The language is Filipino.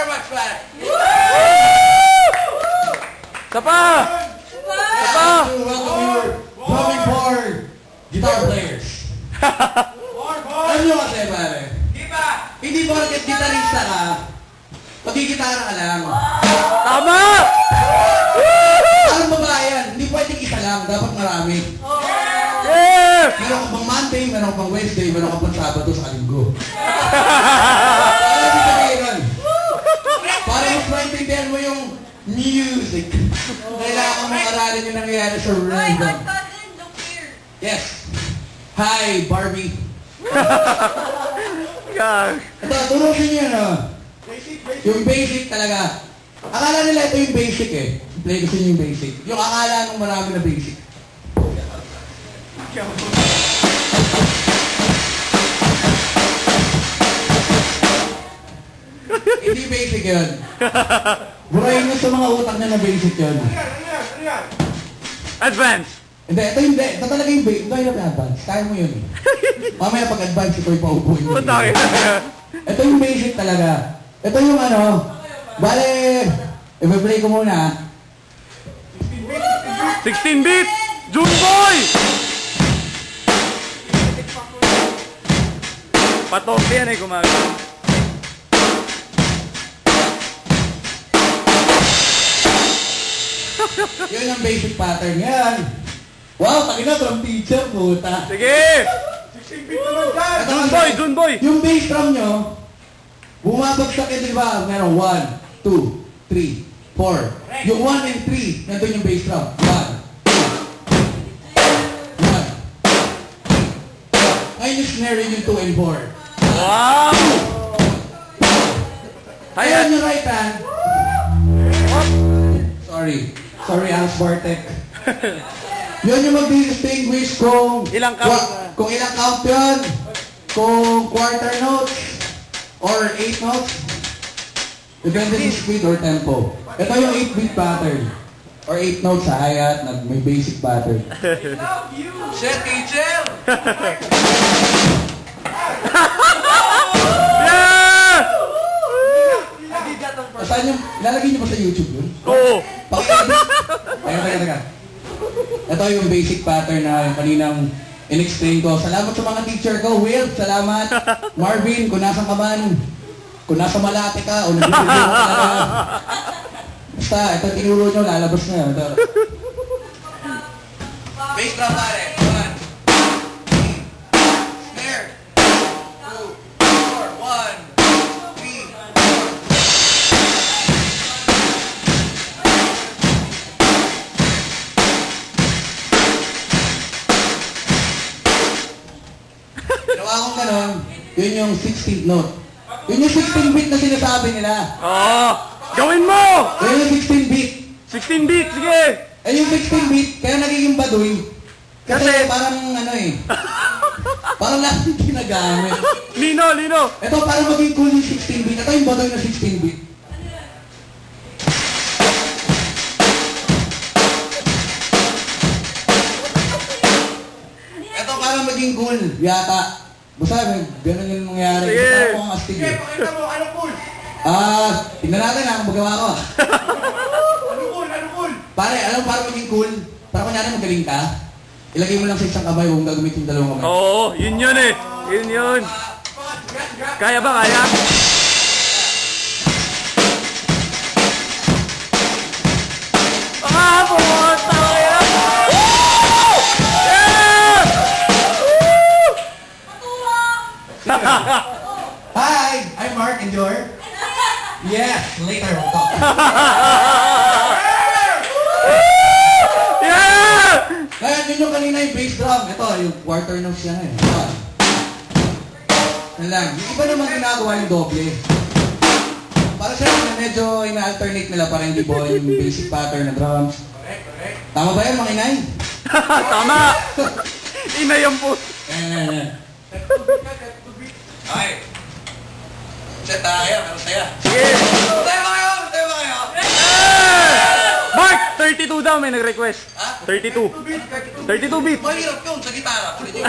very much, man. Sapa! Sapa! Welcome your drumming for guitar players. Alam nyo kasi, pare? Hindi porket gitarista ka, pagkikitara ka lang. Tama! Parang babae yan, hindi pwedeng isa lang, dapat marami. Yeah! Meron ka pang Monday, meron ka pang Wednesday, meron ka pang Sabado sa Linggo. Parang hindi sabihin nun. Para mas maintindihan mo yung music. Kailangan mong aralin yung nangyayari sa rhythm. Yes. Hi, Barbie. Gag. Ito, turusin niyo no? Yung basic talaga. Akala nila ito yung basic eh. Play ko sa inyo yung basic. Yung akala nung marami na basic. Hindi basic yun. Burahin nyo sa mga utak nyo na basic yun. Advance. Hindi, ito hindi. Ito talaga yung basic. Ito yung advance. Kaya mo yun eh. Mamaya pag-advance, ito yung paupuin mo. Putangin. Ito yung basic talaga. Ito yung ano, bale, i-play ko muna. 16-bit! Juneboy! Patope yan eh, gumagawa. Yun ang basic pattern yan. Wow, takina drum teacher, puta. Sige! 16-bit naman dyan. Juneboy, Juneboy! Yung bass drum nyo, bumabagsak yun, di ba? Meron 1, 2, 3, 4. Yung 1 and 3, nandun yung bass drum. 1, 2, 1. Ngayon yung snare yun yung 2 and 4. Wow! Ayan yung right hand. Sorry, Alex Bartek. Yun yung mag-distinguish kung Ilang count? kung ilang count yun, kung quarter notes or 8 notes. Depende sa speed or tempo. Ito yung 8-beat pattern. Or 8 notes sa hi-hat na may basic pattern. Shit, teacher! Yeah! Saan yung, ilalagay niyo ba sa YouTube yun? Oo! Teka. Ito yung basic pattern na yung kaninang in-explain ko. Salamat sa mga teacher ko. Will, salamat. Marvin, kung nasa ka man, kung nasa Malate ka, o nag-video ka talaga. Basta, ito tinuro nyo, lalabas na yun. Ito. Bass drum, pare. 1, 3, snare. 2, 4, 1, 3. Ginawa kong ganun, yun yung 16th note. Yun yung 16-bit na sinasabi nila. Oo! Gawin mo! Yun yung 16-bit. 16-bit, sige! Eh yung 16-bit, kaya nagiging baduy. Kasi Kasi- parang ano eh. Parang lahat yung ginagamit. Lino! Ito para maging cool yung 16-bit. Ito yung baduy na 16-bit. Ito para maging cool, yata. Basta, ganun yung mangyari. Sige. Basta ako ang astig eh. Pakita mo, ano cool? Tignan natin ang magawa ko. Ano cool? Pare, alam para maging cool? Para kunyari magaling ka, ilagay mo lang sa isang kamay, huwag gagamitin yung dalawang kamay. Oo, yun yun eh. Yun yun. Kaya ba, kaya? Ah, pumunta kaya! Woo! Yeah! Hi! I'm Mark and you're? Yes, later we'll talk. Yeah! Ngayon, yun yung kanina yung bass drum. Ito, yung quarter notes yan eh. Ito. Yan lang. Yung iba naman ginagawa yung doble. Para siya, medyo ina-alternate nila para hindi po yung basic pattern na drums. Tama ba yun, mga inay? Tama! Ina yung po. Eh. Okay. Set tayo, meron tayo. Sige! Tayo ba kayo? Mark! 32 daw may nag-request. Ha? 32. 32 bit. Mahirap yun sa gitara. Kulit yun.